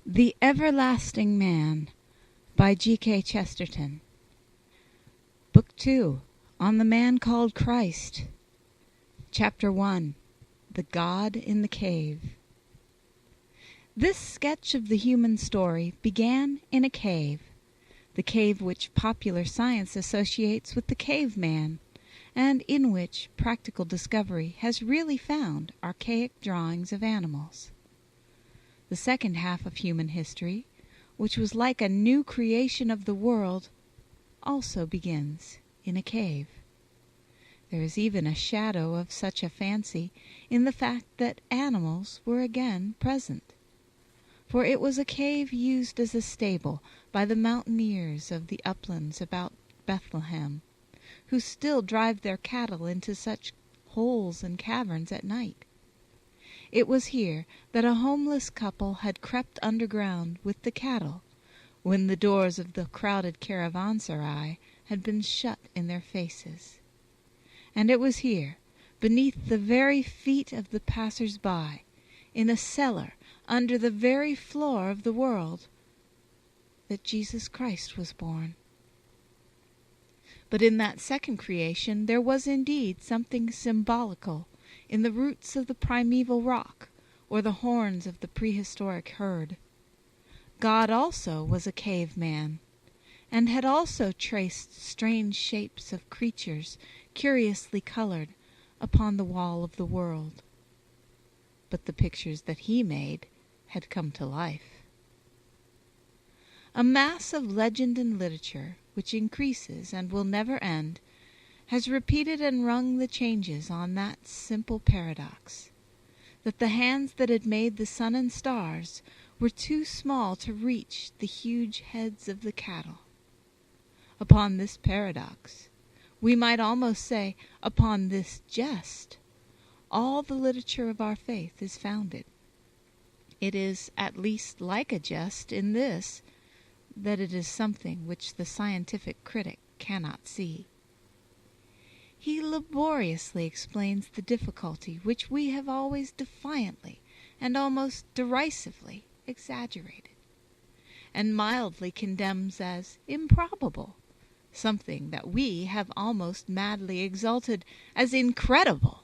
The Everlasting Man by G K Chesterton. Book 2, On the Man Called Christ. Chapter 1, The God in the Cave. This sketch of the human story began in a cave, the cave which popular science associates with the caveman, and in which practical discovery has really found archaic drawings of animals. The second half of human history, which was like a new creation of the world, also begins in a cave. There is even a shadow of such a fancy in the fact that animals were again present. For it was a cave used as a stable by the mountaineers of the uplands about Bethlehem, who still drive their cattle into such holes and caverns at night. It was here that a homeless couple had crept underground with the cattle, when the doors of the crowded caravanserai had been shut in their faces. And it was here, beneath the very feet of the passers-by, in a cellar under the very floor of the world, that Jesus Christ was born. But in that second creation there was indeed something symbolical in the roots of the primeval rock, or the horns of the prehistoric herd. God also was a caveman, and had also traced strange shapes of creatures curiously colored upon the wall of the world. But the pictures that he made had come to life. A mass of legend and literature, which increases and will never end, has repeated and rung the changes on that simple paradox, that the hands that had made the sun and stars were too small to reach the huge heads of the cattle. Upon this paradox, we might almost say upon this jest, all the literature of our faith is founded. It is at least like a jest in this, that it is something which the scientific critic cannot see. He laboriously explains the difficulty which we have always defiantly and almost derisively exaggerated, and mildly condemns as improbable something that we have almost madly exalted as incredible,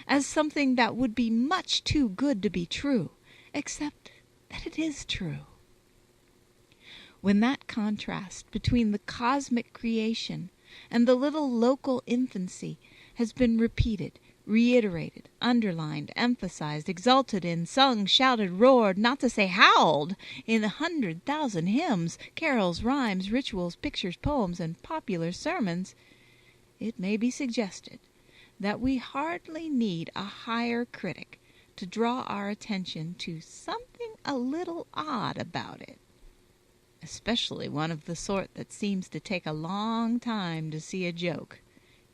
as something that would be much too good to be true, except that it is true. When that contrast between the cosmic creation and the little local infancy has been repeated, reiterated, underlined, emphasized, exulted in, sung, shouted, roared, not to say howled, in 100,000 hymns, carols, rhymes, rituals, pictures, poems, and popular sermons, it may be suggested that we hardly need a higher critic to draw our attention to something a little odd about it, especially one of the sort that seems to take a long time to see a joke,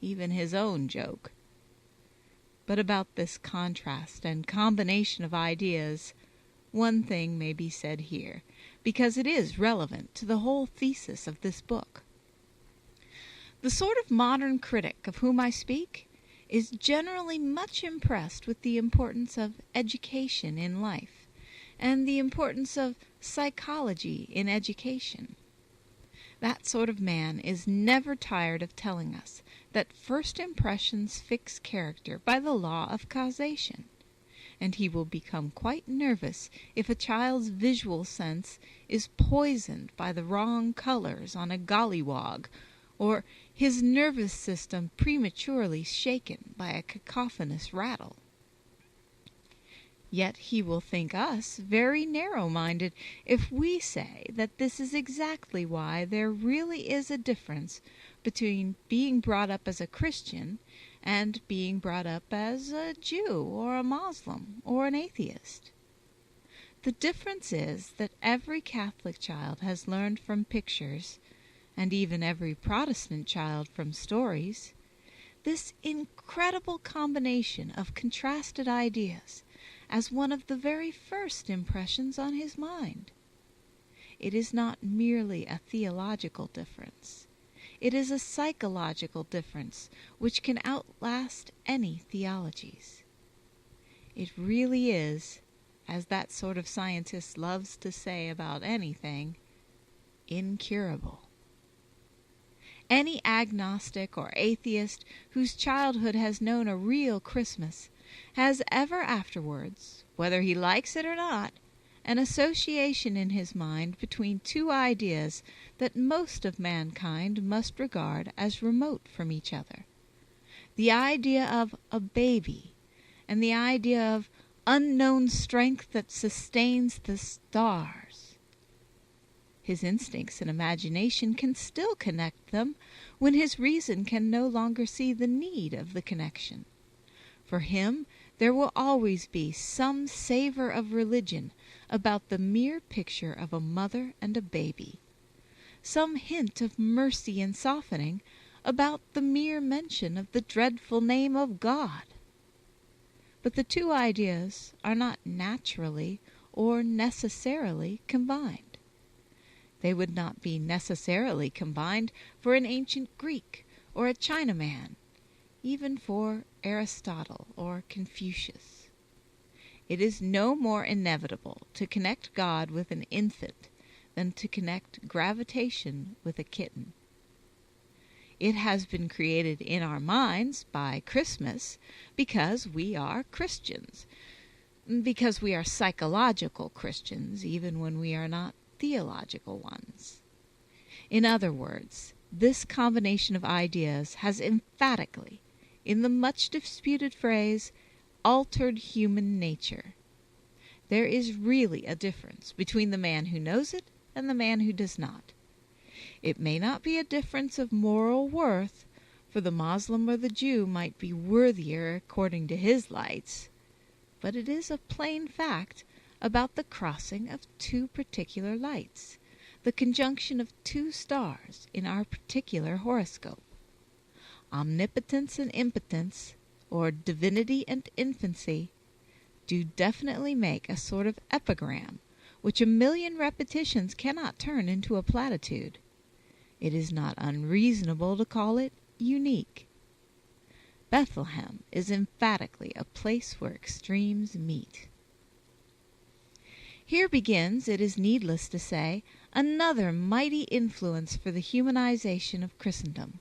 even his own joke. But about this contrast and combination of ideas, one thing may be said here, because it is relevant to the whole thesis of this book. The sort of modern critic of whom I speak is generally much impressed with the importance of education in life, and the importance of psychology in education. That sort of man is never tired of telling us that first impressions fix character by the law of causation, and he will become quite nervous if a child's visual sense is poisoned by the wrong colors on a gollywog, or his nervous system prematurely shaken by a cacophonous rattle. Yet he will think us very narrow-minded if we say that this is exactly why there really is a difference between being brought up as a Christian and being brought up as a Jew or a Moslem or an atheist. The difference is that every Catholic child has learned from pictures, and even every Protestant child from stories, this incredible combination of contrasted ideas as one of the very first impressions on his mind. It is not merely a theological difference. It is a psychological difference which can outlast any theologies. It really is, as that sort of scientist loves to say about anything, incurable. Any agnostic or atheist whose childhood has known a real Christmas has ever afterwards, whether he likes it or not, an association in his mind between two ideas that most of mankind must regard as remote from each other: the idea of a baby and the idea of unknown strength that sustains the stars. His instincts and imagination can still connect them when his reason can no longer see the need of the connection. For him, there will always be some savor of religion about the mere picture of a mother and a baby, some hint of mercy and softening about the mere mention of the dreadful name of God. But the two ideas are not naturally or necessarily combined. They would not be necessarily combined for an ancient Greek or a Chinaman, even for Aristotle or Confucius. It is no more inevitable to connect God with an infant than to connect gravitation with a kitten. It has been created in our minds by Christmas because we are Christians, because we are psychological Christians even when we are not theological ones. In other words, this combination of ideas has emphatically, in the much disputed phrase, altered human nature. There is really a difference between the man who knows it and the man who does not. It may not be a difference of moral worth, for the Moslem or the Jew might be worthier according to his lights, but it is a plain fact about the crossing of two particular lights, the conjunction of two stars in our particular horoscope. Omnipotence and impotence, or divinity and infancy, do definitely make a sort of epigram which a million repetitions cannot turn into a platitude. It is not unreasonable to call it unique. Bethlehem is emphatically a place where extremes meet. Here begins, it is needless to say, another mighty influence for the humanization of Christendom.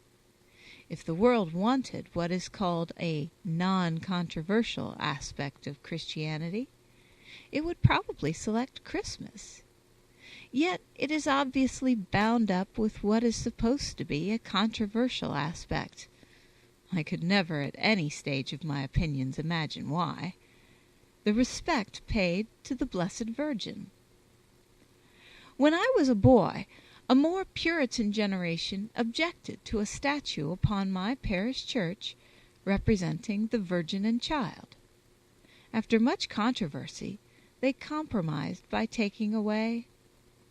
If the world wanted what is called a non-controversial aspect of Christianity, it would probably select Christmas. Yet it is obviously bound up with what is supposed to be a controversial aspect. I could never at any stage of my opinions imagine why. The respect paid to the Blessed Virgin. When I was a boy, a more Puritan generation objected to a statue upon my parish church representing the Virgin and Child. After much controversy, they compromised by taking away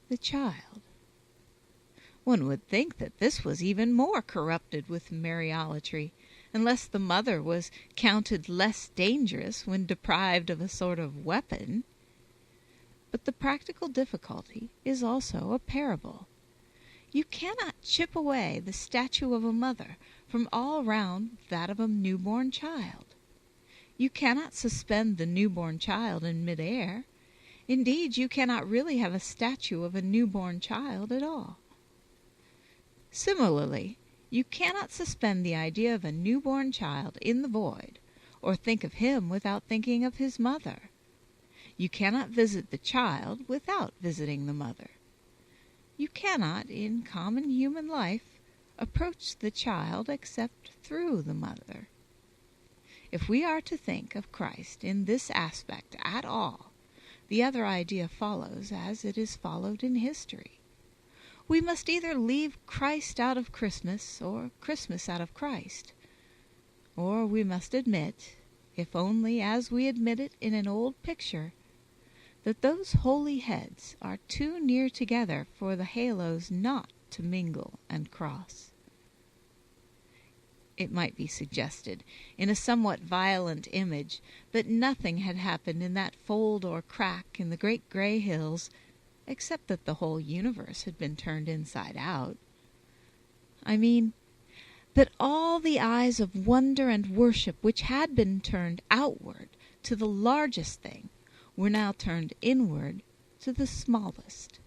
the child. One would think that this was even more corrupted with Mariolatry, unless the mother was counted less dangerous when deprived of a sort of weapon. But the practical difficulty is also a parable. You cannot chip away the statue of a mother from all round that of a newborn child. You cannot suspend the newborn child in mid-air. Indeed, you cannot really have a statue of a newborn child at all. Similarly, you cannot suspend the idea of a newborn child in the void, or think of him without thinking of his mother. You cannot visit the child without visiting the mother. You cannot, in common human life, approach the child except through the mother. If we are to think of Christ in this aspect at all, the other idea follows as it is followed in history. We must either leave Christ out of Christmas, or Christmas out of Christ. Or we must admit, if only as we admit it in an old picture, that those holy heads are too near together for the halos not to mingle and cross. It might be suggested, in a somewhat violent image, that nothing had happened in that fold or crack in the great gray hills, except that the whole universe had been turned inside out. I mean, that all the eyes of wonder and worship which had been turned outward to the largest thing were now turned inward to the smallest.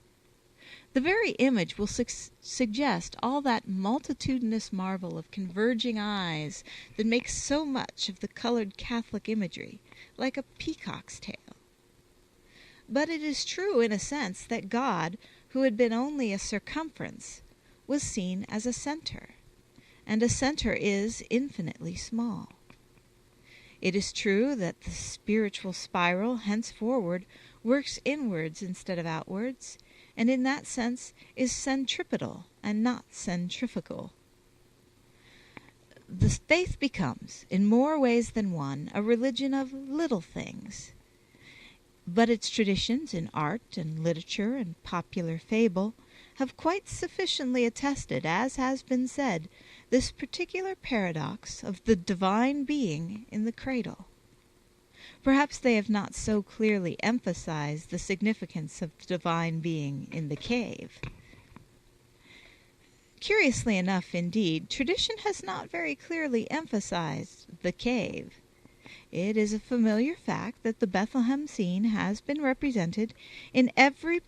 The very image will suggest all that multitudinous marvel of converging eyes that makes so much of the colored Catholic imagery, like a peacock's tail. But it is true in a sense that God, who had been only a circumference, was seen as a center, and a center is infinitely small. It is true that the spiritual spiral henceforward works inwards instead of outwards, and in that sense is centripetal and not centrifugal. The faith becomes, in more ways than one, a religion of little things. But its traditions in art and literature and popular fable have quite sufficiently attested, as has been said, this particular paradox of the divine being in the cradle. Perhaps they have not so clearly emphasized the significance of the divine being in the cave. Curiously enough, indeed, tradition has not very clearly emphasized the cave. It is a familiar fact that the Bethlehem scene has been represented in every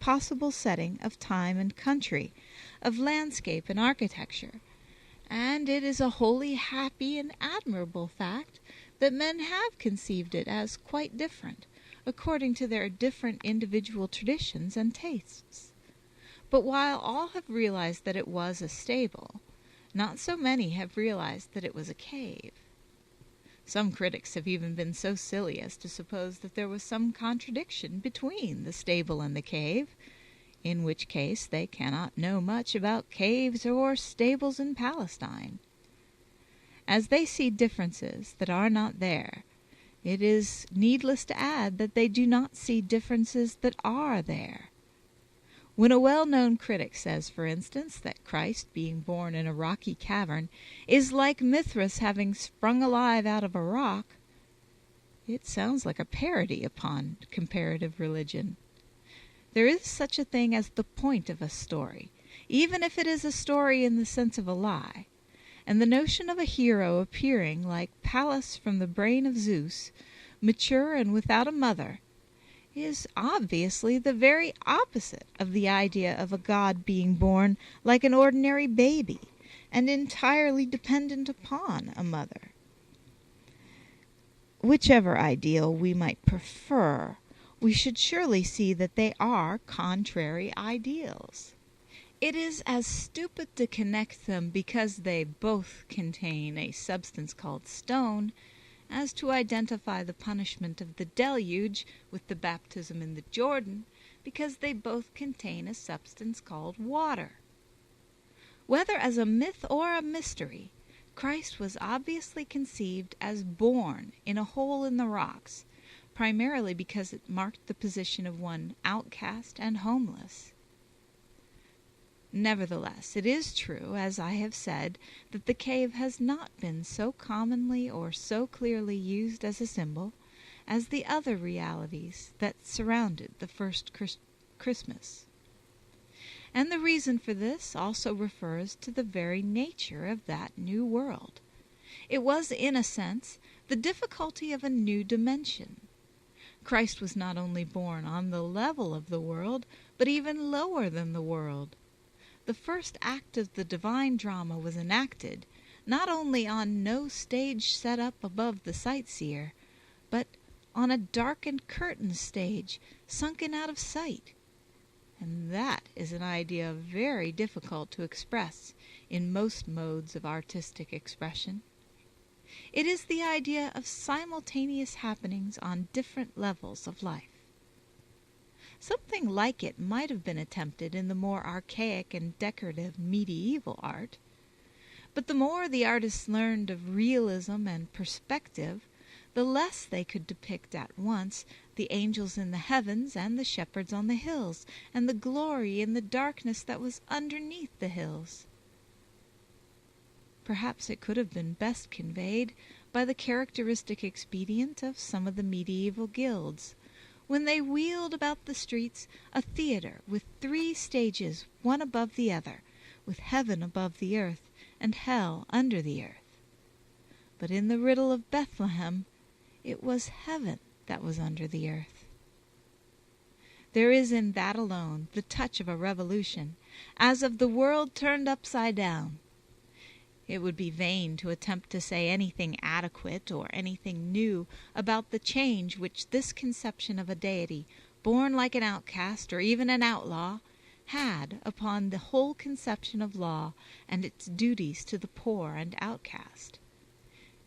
possible setting of time and country, of landscape and architecture, and it is a wholly happy and admirable fact that men have conceived it as quite different, according to their different individual traditions and tastes. But while all have realized that it was a stable, not so many have realized that it was a cave. Some critics have even been so silly as to suppose that there was some contradiction between the stable and the cave, in which case they cannot know much about caves or stables in Palestine. As they see differences that are not there, it is needless to add that they do not see differences that are there. When a well-known critic says, for instance, that Christ, being born in a rocky cavern, is like Mithras having sprung alive out of a rock, it sounds like a parody upon comparative religion. There is such a thing as the point of a story, even if it is a story in the sense of a lie, and the notion of a hero appearing like Pallas from the brain of Zeus, mature and without a mother, is obviously the very opposite of the idea of a God being born like an ordinary baby and entirely dependent upon a mother. Whichever ideal we might prefer, we should surely see that they are contrary ideals. It is as stupid to connect them because they both contain a substance called stone as to identify the punishment of the deluge with the baptism in the Jordan because they both contain a substance called water. Whether as a myth or a mystery, Christ was obviously conceived as born in a hole in the rocks, primarily because it marked the position of one outcast and homeless. Nevertheless, it is true, as I have said, that the cave has not been so commonly or so clearly used as a symbol as the other realities that surrounded the first Christmas. And the reason for this also refers to the very nature of that new world. It was, in a sense, the difficulty of a new dimension. Christ was not only born on the level of the world, but even lower than the world. The first act of the divine drama was enacted, not only on no stage set up above the sightseer, but on a darkened curtain stage sunken out of sight. And that is an idea very difficult to express in most modes of artistic expression. It is the idea of simultaneous happenings on different levels of life. Something like it might have been attempted in the more archaic and decorative medieval art, but the more the artists learned of realism and perspective, the less they could depict at once the angels in the heavens and the shepherds on the hills, and the glory in the darkness that was underneath the hills. Perhaps it could have been best conveyed by the characteristic expedient of some of the medieval guilds, when they wheeled about the streets a theater with 3 stages, one above the other, with heaven above the earth and hell under the earth. But in the riddle of Bethlehem, it was heaven that was under the earth. There is in that alone the touch of a revolution, as of the world turned upside down. It would be vain to attempt to say anything adequate or anything new about the change which this conception of a deity, born like an outcast or even an outlaw, had upon the whole conception of law and its duties to the poor and outcast.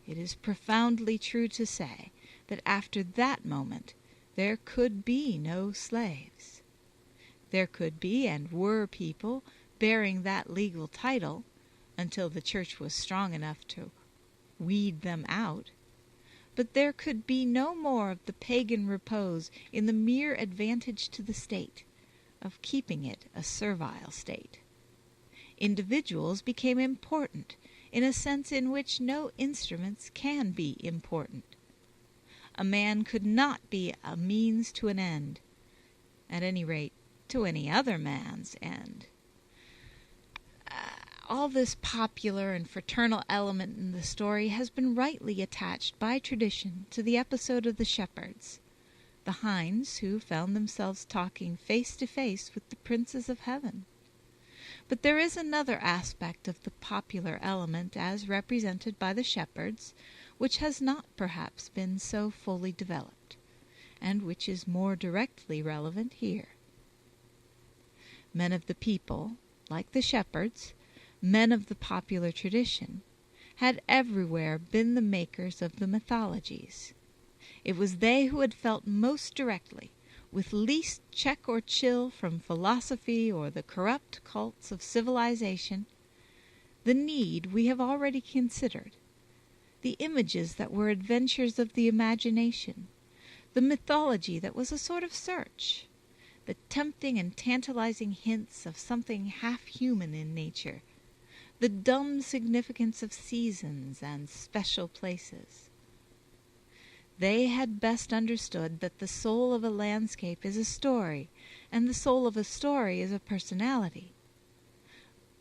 It is profoundly true to say that after that moment there could be no slaves. There could be and were people bearing that legal title, until the church was strong enough to weed them out, but there could be no more of the pagan repose in the mere advantage to the state of keeping it a servile state. Individuals became important in a sense in which no instruments can be important. A man could not be a means to an end, at any rate to any other man's end. All this popular and fraternal element in the story has been rightly attached by tradition to the episode of the shepherds, the hinds who found themselves talking face to face with the princes of heaven. But there is another aspect of the popular element as represented by the shepherds, which has not perhaps been so fully developed, and which is more directly relevant here. Men of the people, like the shepherds, men of the popular tradition, had everywhere been the makers of the mythologies. It was they who had felt most directly, with least check or chill from philosophy or the corrupt cults of civilization, the need we have already considered, the images that were adventures of the imagination, the mythology that was a sort of search, the tempting and tantalizing hints of something half-human in nature, the dumb significance of seasons and special places. They had best understood that the soul of a landscape is a story, and the soul of a story is a personality.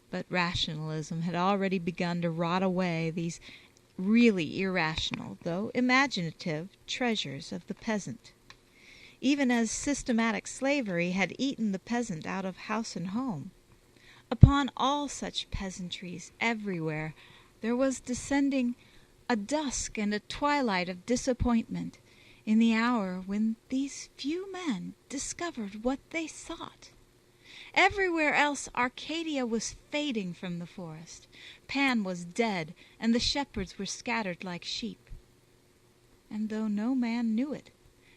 But rationalism had already begun to rot away these really irrational, though imaginative, treasures of the peasant, even as systematic slavery had eaten the peasant out of house and home. Upon all such peasantries everywhere there was descending a dusk and a twilight of disappointment in the hour when these few men discovered what they sought. Everywhere else Arcadia was fading from the forest. Pan was dead, and the shepherds were scattered like sheep. And though no man knew it,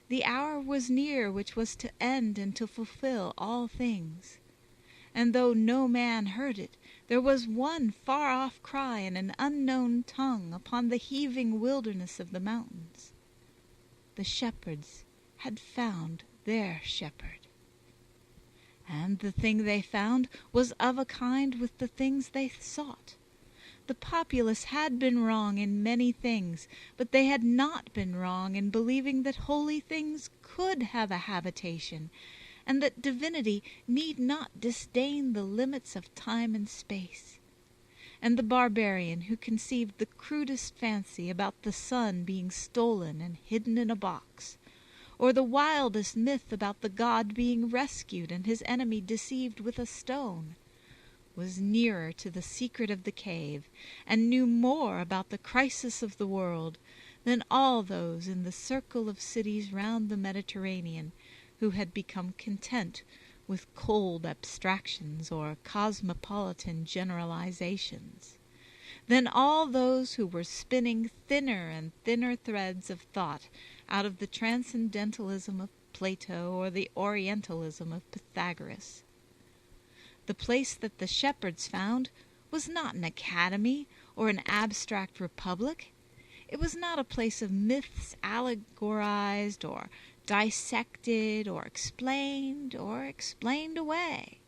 the hour was near which was to end and to fulfill all things. And though no man heard it, there was one far-off cry in an unknown tongue upon the heaving wilderness of the mountains. The shepherds had found their shepherd. And the thing they found was of a kind with the things they sought. The populace had been wrong in many things, but they had not been wrong in believing that holy things could have a habitation, and that divinity need not disdain the limits of time and space. And the barbarian who conceived the crudest fancy about the sun being stolen and hidden in a box, or the wildest myth about the god being rescued and his enemy deceived with a stone, was nearer to the secret of the cave, and knew more about the crisis of the world than all those in the circle of cities round the Mediterranean who had become content with cold abstractions or cosmopolitan generalizations, than all those who were spinning thinner and thinner threads of thought out of the transcendentalism of Plato or the Orientalism of Pythagoras. The place that the shepherds found was not an academy or an abstract republic. It was not a place of myths allegorized or dissected or explained away.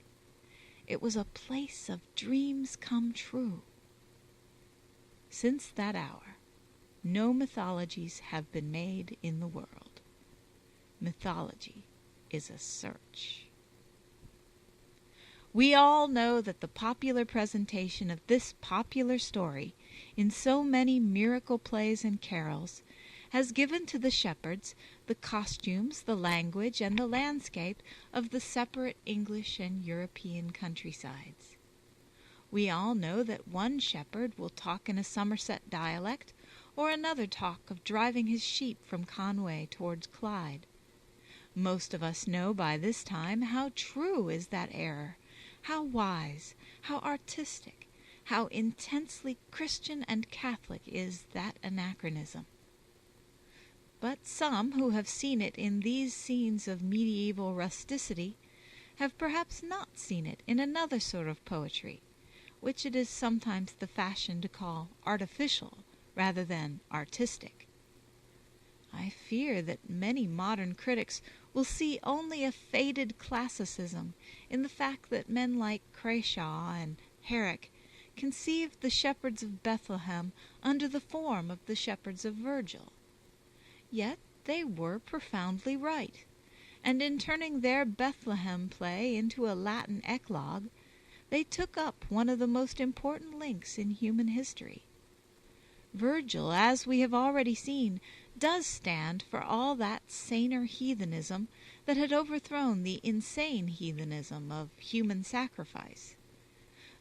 It was a place of dreams come true. Since that hour, no mythologies have been made in the world. Mythology is a search. We all know that the popular presentation of this popular story in so many miracle plays and carols has given to the shepherds the costumes, the language, and the landscape of the separate English and European countrysides. We all know that one shepherd will talk in a Somerset dialect, or another talk of driving his sheep from Conway towards Clyde. Most of us know by this time how true is that error, how wise, how artistic, how intensely Christian and Catholic is that anachronism. But some who have seen it in these scenes of medieval rusticity have perhaps not seen it in another sort of poetry, which it is sometimes the fashion to call artificial rather than artistic. I fear that many modern critics will see only a faded classicism in the fact that men like Crashaw and Herrick conceived the shepherds of Bethlehem under the form of the shepherds of Virgil. Yet they were profoundly right, and in turning their Bethlehem play into a Latin eclogue, they took up one of the most important links in human history. Virgil, as we have already seen, does stand for all that saner heathenism that had overthrown the insane heathenism of human sacrifice.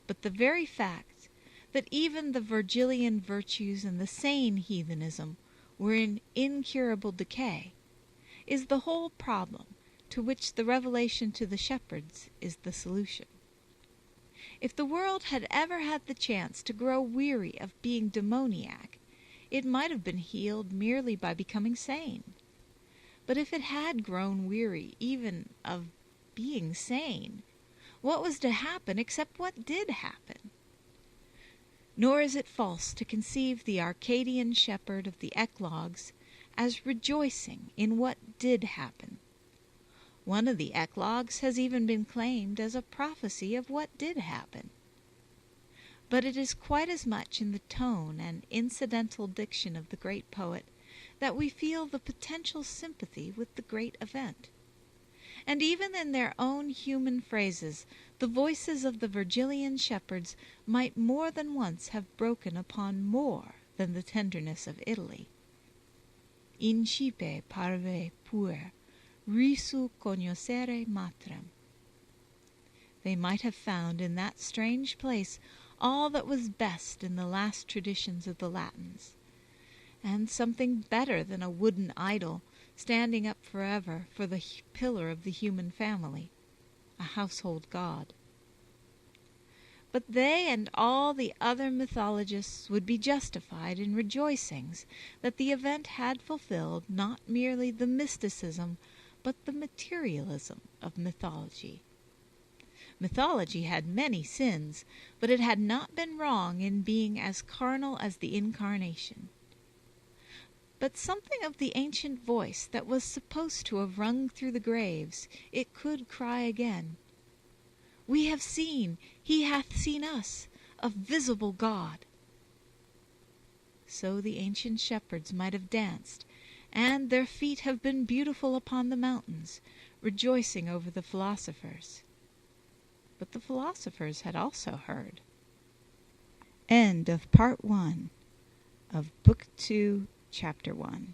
But the very fact that even the Virgilian virtues and the sane heathenism were in incurable decay is the whole problem to which the revelation to the shepherds is the solution. If the world had ever had the chance to grow weary of being demoniac, it might have been healed merely by becoming sane. But if it had grown weary even of being sane, what was to happen except what did happen? Nor is it false to conceive the Arcadian shepherd of the eclogues as rejoicing in what did happen. One of the eclogues has even been claimed as a prophecy of what did happen. But it is quite as much in the tone and incidental diction of the great poet that we feel the potential sympathy with the great event. And even in their own human phrases, the voices of the Virgilian shepherds might more than once have broken upon more than the tenderness of Italy. Incipe parve puer, risu cognoscere matrem. They might have found in that strange place all that was best in the last traditions of the Latins, and something better than a wooden idol standing up forever for the pillar of the human family, a household god. But they and all the other mythologists would be justified in rejoicings that the event had fulfilled not merely the mysticism, but the materialism of mythology. Mythology had many sins, but it had not been wrong in being as carnal as the Incarnation. But something of the ancient voice that was supposed to have rung through the graves, it could cry again. We have seen, he hath seen us, a visible God. So the ancient shepherds might have danced, and their feet have been beautiful upon the mountains, rejoicing over the philosophers. But the philosophers had also heard. End of Part 1 of Book 2, Chapter 1.